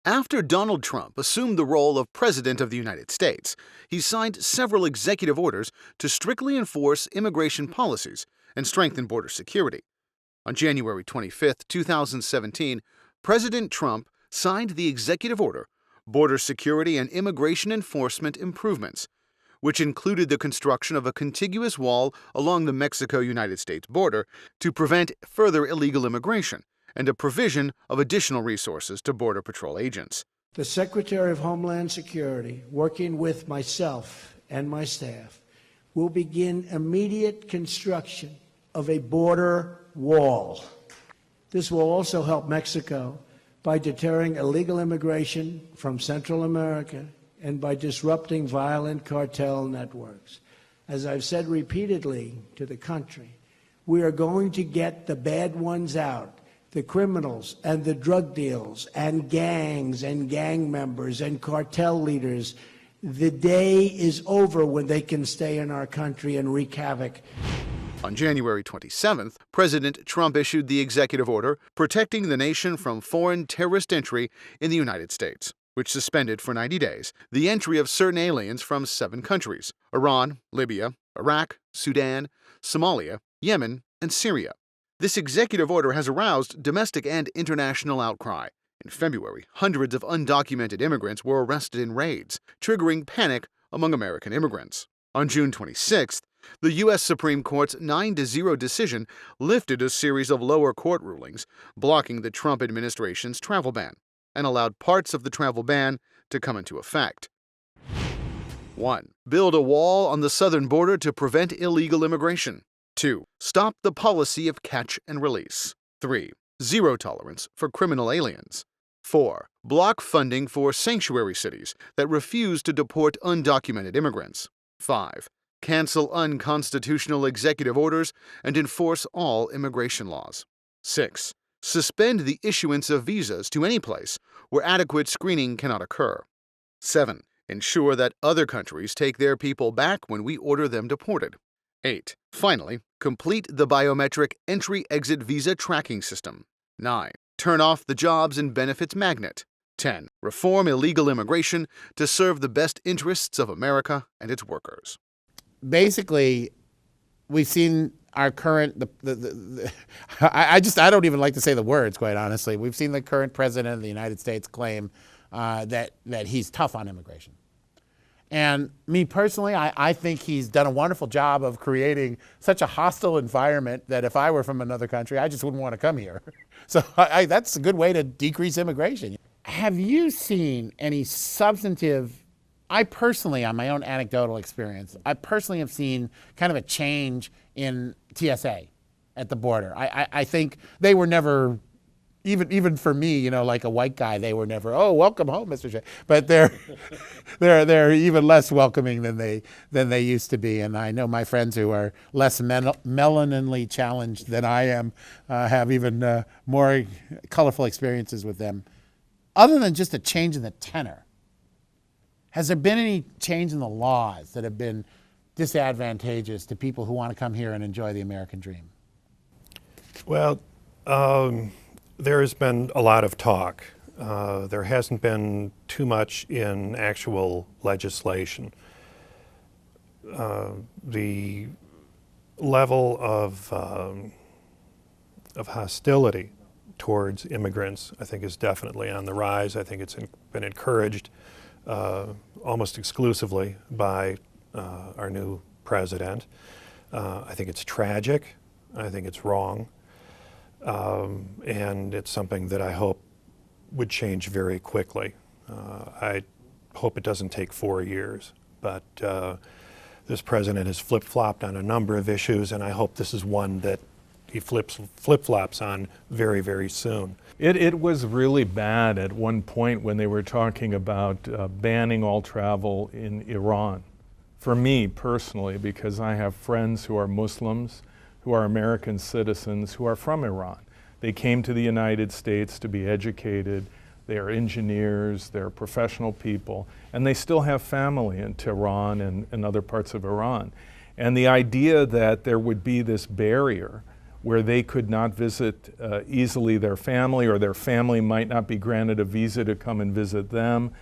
After Donald Trump assumed the role of President of the United States, he signed several executive orders to strictly enforce immigration policies and strengthen border security. On January 25, 2017, President Trump signed the executive order, Border Security and Immigration Enforcement Improvements, which included the construction of a contiguous wall along the Mexico-United States border to prevent further illegal immigration, and a provision of additional resources to Border Patrol agents. The Secretary of Homeland Security, working with myself and my staff, will begin immediate construction of a border wall. This will also help Mexico by deterring illegal immigration from Central America and by disrupting violent cartel networks. As I've said repeatedly to the country, we are going to get the bad ones out, the criminals and the drug deals and gangs and gang members and cartel leaders. The day is over when they can stay in our country and wreak havoc. On January 27th, President Trump issued the executive order protecting the nation from foreign terrorist entry in the United States, which suspended for 90 days the entry of certain aliens from 7 countries: Iran, Libya, Iraq, Sudan, Somalia, Yemen, and Syria. This executive order has aroused domestic and international outcry. In February, hundreds of undocumented immigrants were arrested in raids, triggering panic among American immigrants. On June 26th, the U.S. Supreme Court's 9-0 decision lifted a series of lower court rulings blocking the Trump administration's travel ban and allowed parts of the travel ban to come into effect. 1. Build a wall on the southern border to prevent illegal immigration. 2. Stop the policy of catch and release. 3. Zero tolerance for criminal aliens. 4. Block funding for sanctuary cities that refuse to deport undocumented immigrants. 5. Cancel unconstitutional executive orders and enforce all immigration laws. 6. Suspend the issuance of visas to any place where adequate screening cannot occur. 7. Ensure that other countries take their people back when we order them deported. 8. Finally, complete the biometric entry-exit visa tracking system. 9. Turn off the jobs and benefits magnet. 10. Reform illegal immigration to serve the best interests of America and its workers. Basically, we've seen our current, I don't even like to say the words, quite honestly. We've seen the current president of the United States claim that he's tough on immigration. And me personally, I think he's done a wonderful job of creating such a hostile environment that if I were from another country, I just wouldn't want to come here. So that's a good way to decrease immigration. Have you seen any substantive, I personally, on my own anecdotal experience, I personally have seen kind of a change in TSA at the border. I think they were never, even for me, you know, like a white guy, they were never, oh, welcome home, Mr. Shea. But they're even less welcoming than they used to be. And I know my friends who are less melaninely challenged than I am have even more colorful experiences with them. Other than just a change in the tenor, has there been any change in the laws that have been disadvantageous to people who want to come here and enjoy the American dream? Well, there has been a lot of talk. There hasn't been too much in actual legislation. The level of hostility towards immigrants, I think, is definitely on the rise. I think it's been encouraged almost exclusively by our new president. I think it's tragic. I think it's wrong. And it's something that I hope would change very quickly. I hope it doesn't take 4 years, but this president has flip-flopped on a number of issues, and I hope this is one that he flip-flops on very, very soon. It was really bad at one point when they were talking about banning all travel in Iran. For me personally, because I have friends who are Muslims, who are American citizens, who are from Iran. They came to the United States to be educated. They are engineers, they're professional people, and they still have family in Tehran and other parts of Iran. And the idea that there would be this barrier where they could not visit easily their family, or their family might not be granted a visa to come and visit them.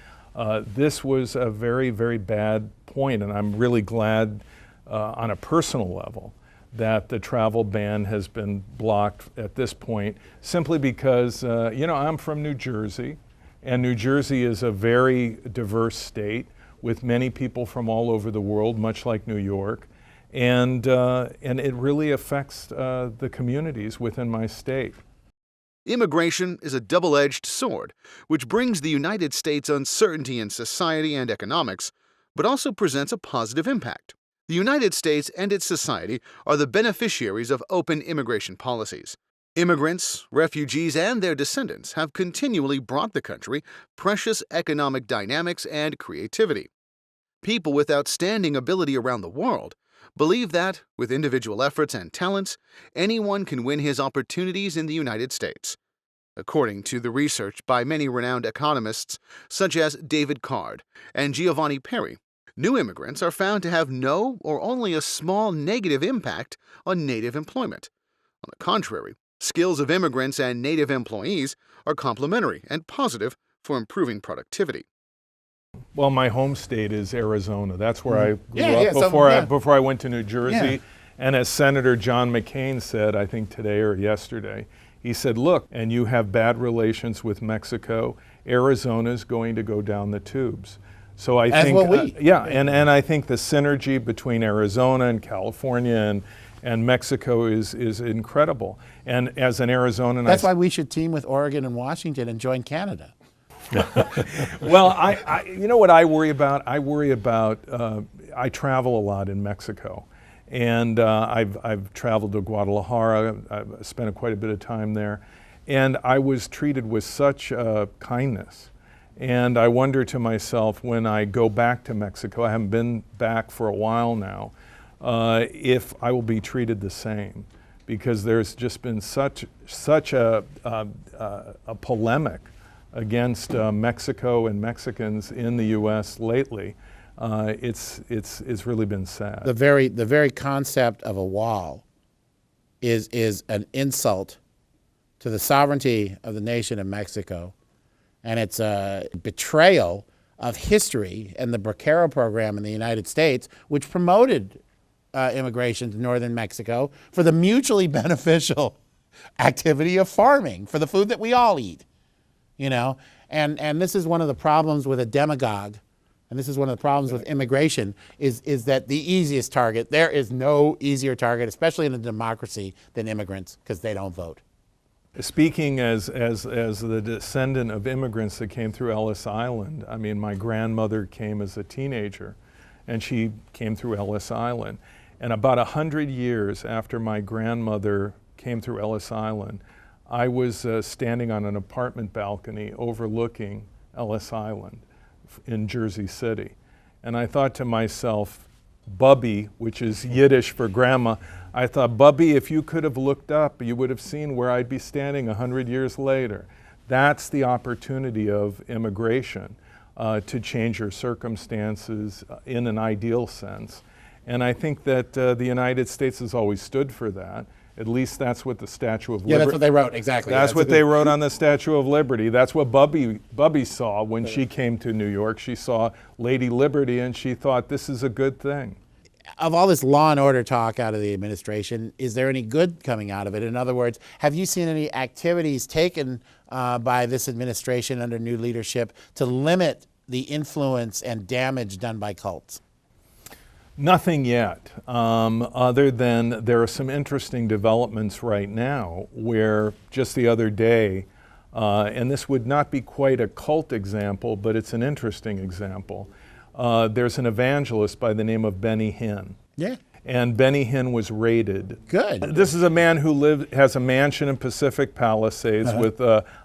This was a very, very bad point, and I'm really glad on a personal level that the travel ban has been blocked at this point, simply because, I'm from New Jersey, and New Jersey is a very diverse state with many people from all over the world, much like New York, and it really affects the communities within my state. Immigration is a double-edged sword, which brings the United States uncertainty in society and economics, but also presents a positive impact. The United States and its society are the beneficiaries of open immigration policies. Immigrants, refugees, and their descendants have continually brought the country precious economic dynamics and creativity. People with outstanding ability around the world believe that, with individual efforts and talents, anyone can win his opportunities in the United States. According to the research by many renowned economists such as David Card and Giovanni Perry, new immigrants are found to have no or only a small negative impact on native employment. On the contrary, skills of immigrants and native employees are complementary and positive for improving productivity. Well, my home state is Arizona. That's where I grew up so, before I went to New Jersey. Yeah. And as Senator John McCain said, I think today or yesterday, he said, look, and you have bad relations with Mexico, Arizona's going to go down the tubes. So I think, and I think the synergy between Arizona and California and Mexico is incredible. And as an Arizonan, that's why we should team with Oregon and Washington and join Canada. Well, I you know what I worry about? I worry about, I travel a lot in Mexico. And I've traveled to Guadalajara. I've spent quite a bit of time there. And I was treated with such kindness. And I wonder to myself, when I go back to Mexico, I haven't been back for a while now, if I will be treated the same. Because there's just been such a polemic against Mexico and Mexicans in the U.S. lately. It's really been sad. The very concept of a wall is an insult to the sovereignty of the nation of Mexico, and it's a betrayal of history and the Bracero program in the United States, which promoted immigration to northern Mexico for the mutually beneficial activity of farming for the food that we all eat, and this is one of the problems with a demagogue. And this is one of the problems with immigration, is that the easiest target, there is no easier target, especially in a democracy, than immigrants, because they don't vote. Speaking as the descendant of immigrants that came through Ellis Island, I mean, my grandmother came as a teenager, and she came through Ellis Island. And about 100 years after my grandmother came through Ellis Island, I was standing on an apartment balcony overlooking Ellis Island in Jersey City. And I thought to myself, Bubby, which is Yiddish for grandma, I thought, Bubby, if you could have looked up, you would have seen where I'd be standing 100 years later. That's the opportunity of immigration, to change your circumstances in an ideal sense. And I think that the United States has always stood for that. At least that's what the Statue of Liberty. Yeah, that's what they wrote, exactly. That's what they wrote on the Statue of Liberty. That's what Bubby saw when she came to New York. She saw Lady Liberty and she thought, this is a good thing. Of all this law and order talk out of the administration, is there any good coming out of it? In other words, have you seen any activities taken by this administration under new leadership to limit the influence and damage done by cults? Nothing yet, other than there are some interesting developments right now where just the other day, and this would not be quite a cult example, but it's an interesting example. There's an evangelist by the name of Benny Hinn. Yeah. And Benny Hinn was raided. Good. This is a man who has a mansion in Pacific Palisades with,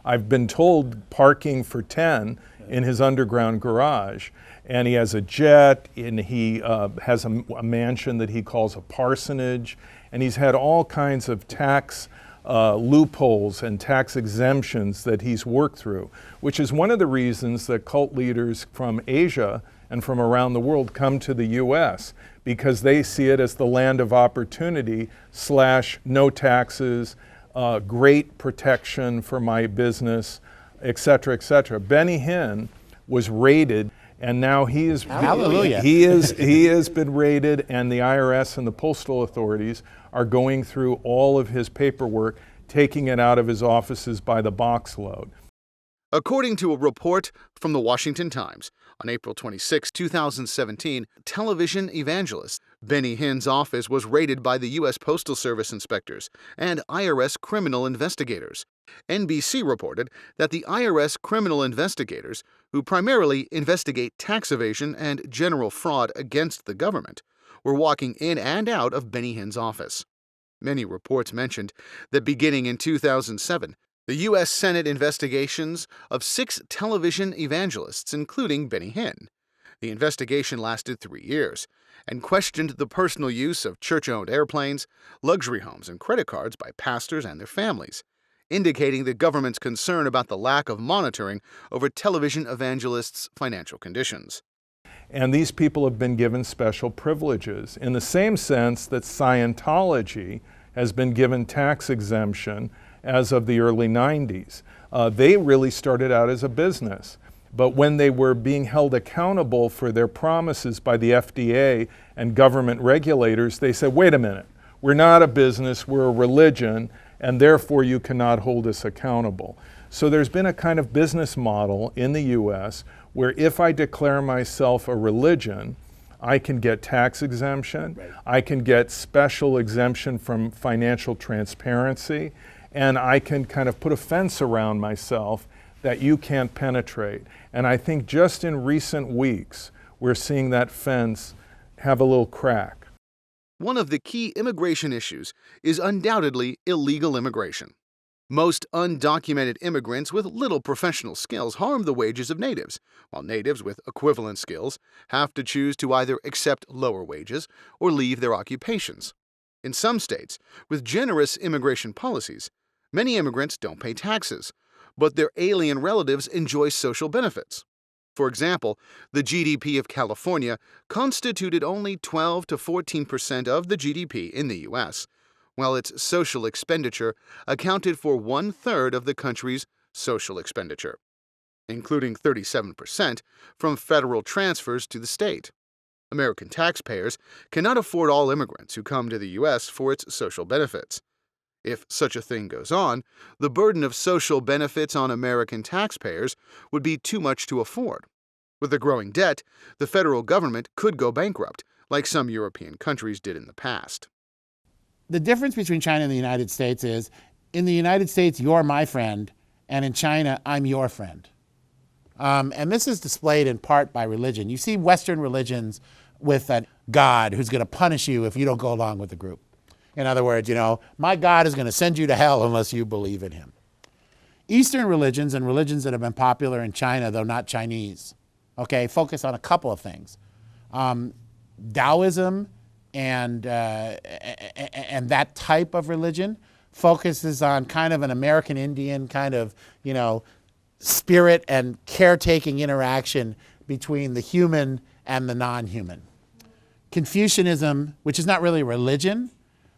I've been told, parking for 10 in his underground garage. And he has a jet, and he has a mansion that he calls a parsonage, and he's had all kinds of tax loopholes and tax exemptions that he's worked through, which is one of the reasons that cult leaders from Asia and from around the world come to the U.S., because they see it as the land of opportunity / no taxes, great protection for my business, et cetera, et cetera. Benny Hinn was raided, and now he is Hallelujah. he has been raided, and the IRS and the postal authorities are going through all of his paperwork, taking it out of his offices by the box load. According to a report from the Washington Times, on April 26, 2017, television evangelist Benny Hinn's office was raided by the U.S. Postal Service inspectors and IRS criminal investigators. NBC reported that the IRS criminal investigators, who primarily investigate tax evasion and general fraud against the government, were walking in and out of Benny Hinn's office. Many reports mentioned that beginning in 2007, the U.S. Senate investigations of 6 television evangelists, including Benny Hinn. The investigation lasted 3 years and questioned the personal use of church-owned airplanes, luxury homes, and credit cards by pastors and their families, indicating the government's concern about the lack of monitoring over television evangelists' financial conditions. And these people have been given special privileges in the same sense that Scientology has been given tax exemption as of the early 90s. They really started out as a business. But when they were being held accountable for their promises by the FDA and government regulators, they said, wait a minute, we're not a business, we're a religion, and therefore you cannot hold us accountable. So there's been a kind of business model in the US where if I declare myself a religion, I can get tax exemption, right. I can get special exemption from financial transparency, and I can kind of put a fence around myself that you can't penetrate. And I think just in recent weeks, we're seeing that fence have a little crack. One of the key immigration issues is undoubtedly illegal immigration. Most undocumented immigrants with little professional skills harm the wages of natives, while natives with equivalent skills have to choose to either accept lower wages or leave their occupations. In some states, with generous immigration policies, many immigrants don't pay taxes, but their alien relatives enjoy social benefits. For example, the GDP of California constituted only 12 to 14% of the GDP in the U.S., while its social expenditure accounted for 1/3 of the country's social expenditure, including 37% from federal transfers to the state. American taxpayers cannot afford all immigrants who come to the U.S. for its social benefits. If such a thing goes on, the burden of social benefits on American taxpayers would be too much to afford. With a growing debt, the federal government could go bankrupt, like some European countries did in the past. The difference between China and the United States is, in the United States, you're my friend, and in China, I'm your friend. And this is displayed in part by religion. You see Western religions with a God who's going to punish you if you don't go along with the group. In other words, my God is going to send you to hell unless you believe in him. Eastern religions and religions that have been popular in China, though not Chinese, focus on a couple of things. Taoism and that type of religion focuses on kind of an American Indian kind of, spirit and caretaking interaction between the human and the non-human. Confucianism, which is not really a religion,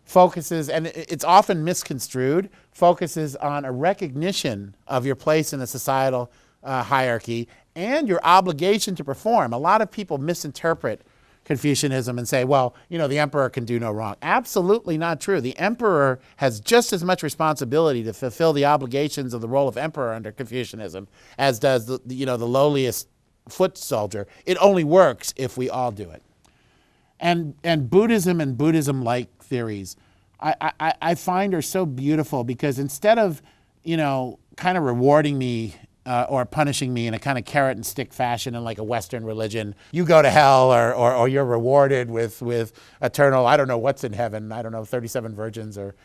focuses, and it's often misconstrued, focuses on a recognition of your place in a societal hierarchy and your obligation to perform. A lot of people misinterpret Confucianism and say, well, the emperor can do no wrong. Absolutely not true. The emperor has just as much responsibility to fulfill the obligations of the role of emperor under Confucianism as does the lowliest foot soldier. It only works if we all do it. And Buddhism and Buddhism-like theories, I find are so beautiful because instead of, kind of rewarding me or punishing me in a kind of carrot and stick fashion in like a Western religion, you go to hell or you're rewarded with eternal, I don't know what's in heaven, 37 virgins or,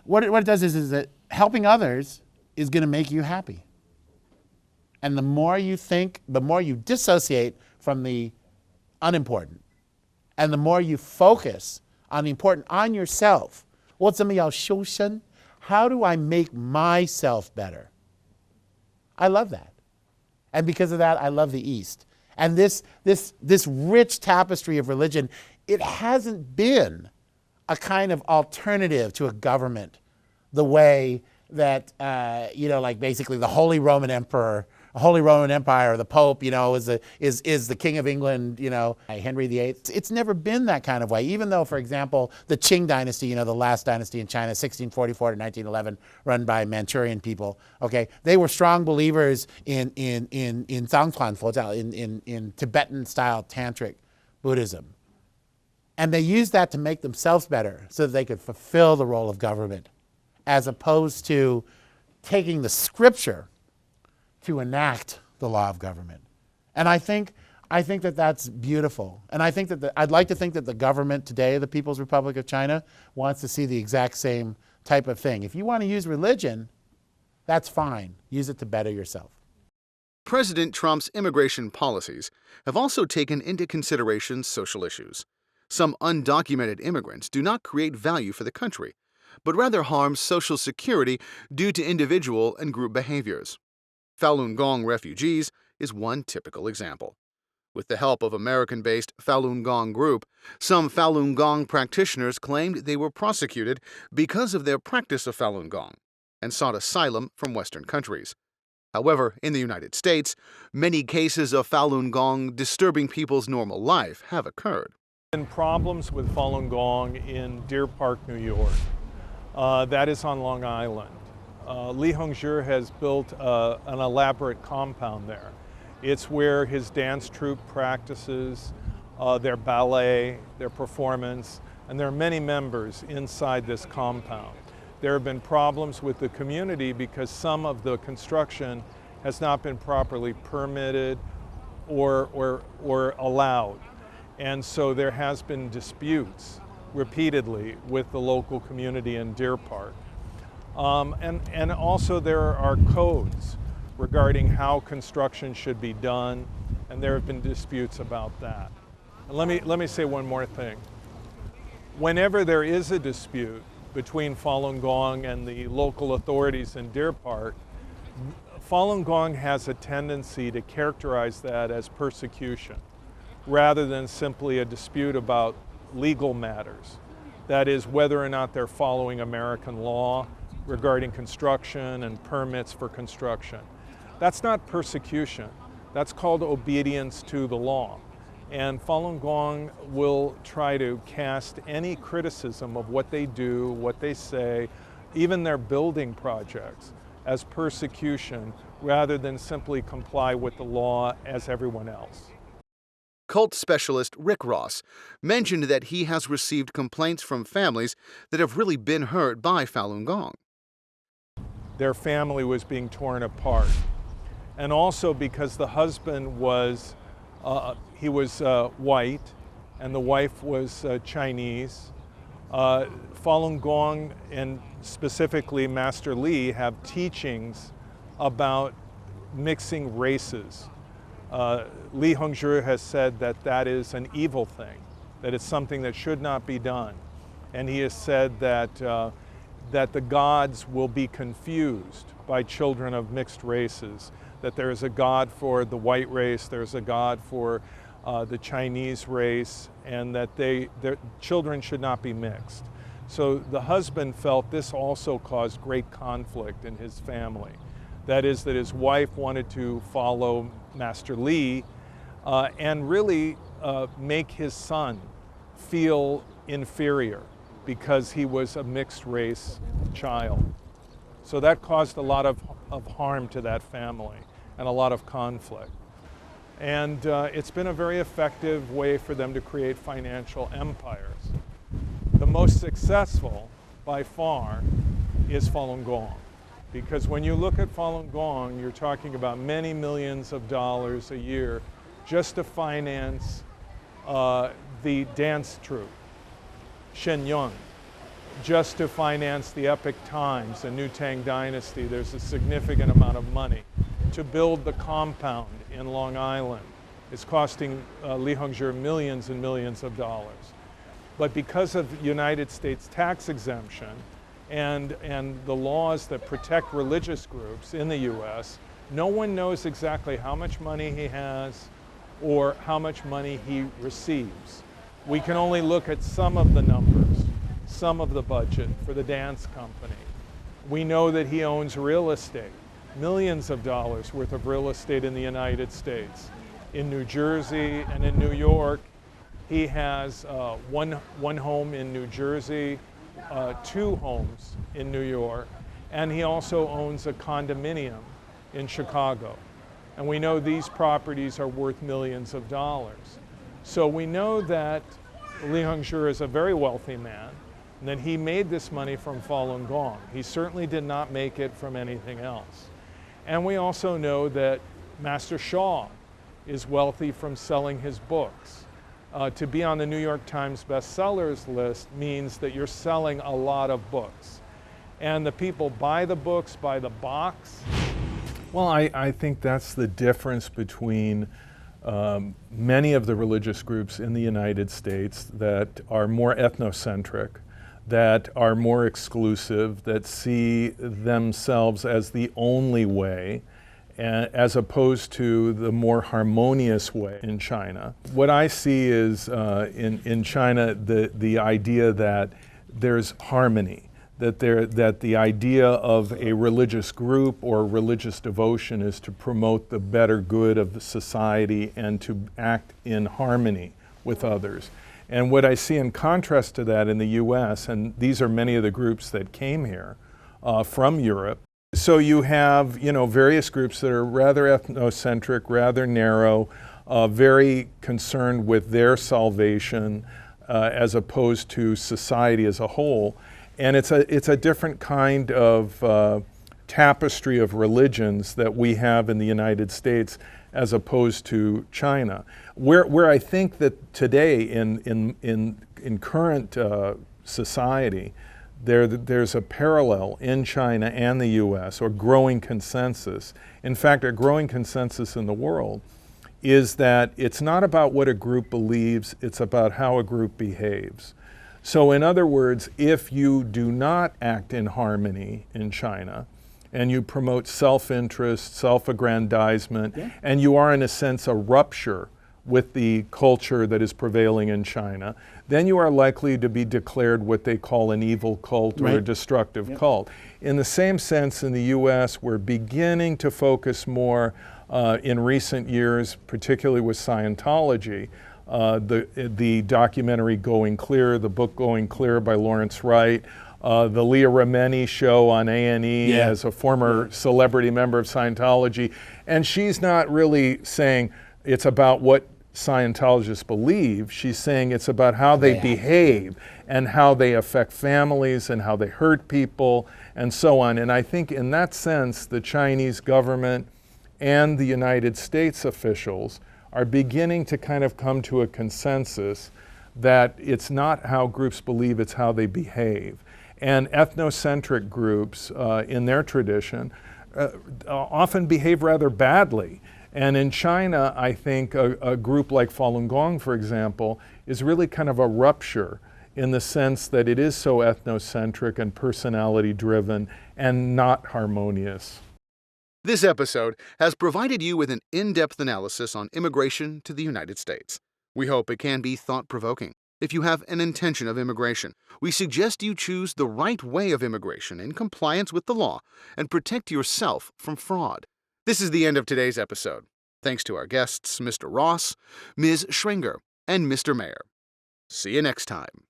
what it does is that helping others is going to make you happy. And the more you think, the more you dissociate from the unimportant. And the more you focus on the important, on yourself. 我怎么要修身? How do I make myself better? I love that. And because of that, I love the East. And this rich tapestry of religion, it hasn't been a kind of alternative to a government the way that, like basically the Holy Roman Empire, the Pope, is the King of England, Henry VIII. It's never been that kind of way, even though, for example, the Qing dynasty, the last dynasty in China, 1644 to 1911, run by Manchurian people, okay, they were strong believers in Zhangtuan Fojiao, in Tibetan-style tantric Buddhism. And they used that to make themselves better so that they could fulfill the role of government, as opposed to taking the scripture to enact the law of government. And I think that that's beautiful. And I think that I'd like to think that the government today, the People's Republic of China, wants to see the exact same type of thing. If you want to use religion, that's fine. Use it to better yourself. President Trump's immigration policies have also taken into consideration social issues. Some undocumented immigrants do not create value for the country, but rather harm Social Security due to individual and group behaviors. Falun Gong refugees is one typical example. With the help of American-based Falun Gong group, some Falun Gong practitioners claimed they were prosecuted because of their practice of Falun Gong and sought asylum from Western countries. However, in the United States, many cases of Falun Gong disturbing people's normal life have occurred. Problems with Falun Gong in Deer Park, New York. That is on Long Island. Li Hongzhi has built an elaborate compound there. It's where his dance troupe practices, their ballet, their performance, and there are many members inside this compound. There have been problems with the community because some of the construction has not been properly permitted or allowed. And so there has been disputes repeatedly with the local community in Deer Park. And also there are codes regarding how construction should be done, and there have been disputes about that. And let me say one more thing. Whenever there is a dispute between Falun Gong and the local authorities in Deer Park, Falun Gong has a tendency to characterize that as persecution, rather than simply a dispute about legal matters. That is, whether or not they're following American law regarding construction and permits for construction. That's not persecution. That's called obedience to the law. And Falun Gong will try to cast any criticism of what they do, what they say, even their building projects, as persecution, rather than simply comply with the law as everyone else. Cult specialist Rick Ross mentioned that he has received complaints from families that have really been hurt by Falun Gong. Their family was being torn apart. And also because the husband was, white and the wife was Chinese. Falun Gong and specifically Master Li have teachings about mixing races. Li Hongzhi has said that that is an evil thing, that it's something that should not be done. And he has said that, that the gods will be confused by children of mixed races, that there is a god for the white race, there's a god for the Chinese race, and that their children should not be mixed. So the husband felt this also caused great conflict in his family. That is, that his wife wanted to follow Master Li and really make his son feel inferior because he was a mixed race child. So that caused a lot of harm to that family and a lot of conflict. And it's been a very effective way for them to create financial empires. The most successful, by far, is Falun Gong. Because when you look at Falun Gong, you're talking about many millions of dollars a year just to finance the dance troupe, Shenyang, just to finance the Epic Times, the New Tang Dynasty. There's a significant amount of money. To build the compound in Long Island, it's costing Li Hongzhi millions and millions of dollars. But because of United States tax exemption, and the laws that protect religious groups in the U.S., no one knows exactly how much money he has or how much money he receives. We can only look at some of the numbers, some of the budget for the dance company. We know that he owns real estate, millions of dollars worth of real estate in the United States. In New Jersey and in New York, he has one home in New Jersey, 2 homes in New York, and he also owns a condominium in Chicago. And we know these properties are worth millions of dollars. So we know that Li Hongzhi is a very wealthy man, and that he made this money from Falun Gong. He certainly did not make it from anything else. And we also know that Master Shah is wealthy from selling his books. To be on the New York Times bestsellers list means that you're selling a lot of books. And the people buy the books by the box. Well, I think that's the difference between many of the religious groups in the United States that are more ethnocentric, that are more exclusive, that see themselves as the only way, as opposed to the more harmonious way in China. What I see is in China the idea that there's harmony, that the idea of a religious group or religious devotion is to promote the better good of the society and to act in harmony with others. And what I see in contrast to that in the U.S., and these are many of the groups that came here from Europe, so you have, various groups that are rather ethnocentric, rather narrow, very concerned with their salvation as opposed to society as a whole. And it's a different kind of tapestry of religions that we have in the United States as opposed to China. Where I think that today in current society, there's a parallel in China and the U.S., or growing consensus. In fact, a growing consensus in the world is that it's not about what a group believes, it's about how a group behaves. So in other words, if you do not act in harmony in China, and you promote self-interest, self-aggrandizement, and you are in a sense a rupture with the culture that is prevailing in China, then you are likely to be declared what they call an evil cult or a destructive cult. In the same sense, in the U.S., we're beginning to focus more in recent years, particularly with Scientology, the documentary Going Clear, the book Going Clear by Lawrence Wright, the Leah Remini show on A&E as a former celebrity member of Scientology. And she's not really saying it's about what Scientologists believe. She's saying it's about how they behave and how they affect families and how they hurt people and so on. And I think in that sense, the Chinese government and the United States officials are beginning to kind of come to a consensus that it's not how groups believe, it's how they behave. And ethnocentric groups in their tradition often behave rather badly. And in China, I think a group like Falun Gong, for example, is really kind of a rupture in the sense that it is so ethnocentric and personality driven and not harmonious. This episode has provided you with an in-depth analysis on immigration to the United States. We hope it can be thought-provoking. If you have an intention of immigration, we suggest you choose the right way of immigration in compliance with the law and protect yourself from fraud. This is the end of today's episode. Thanks to our guests, Mr. Ross, Ms. Schringer, and Mr. Mayer. See you next time.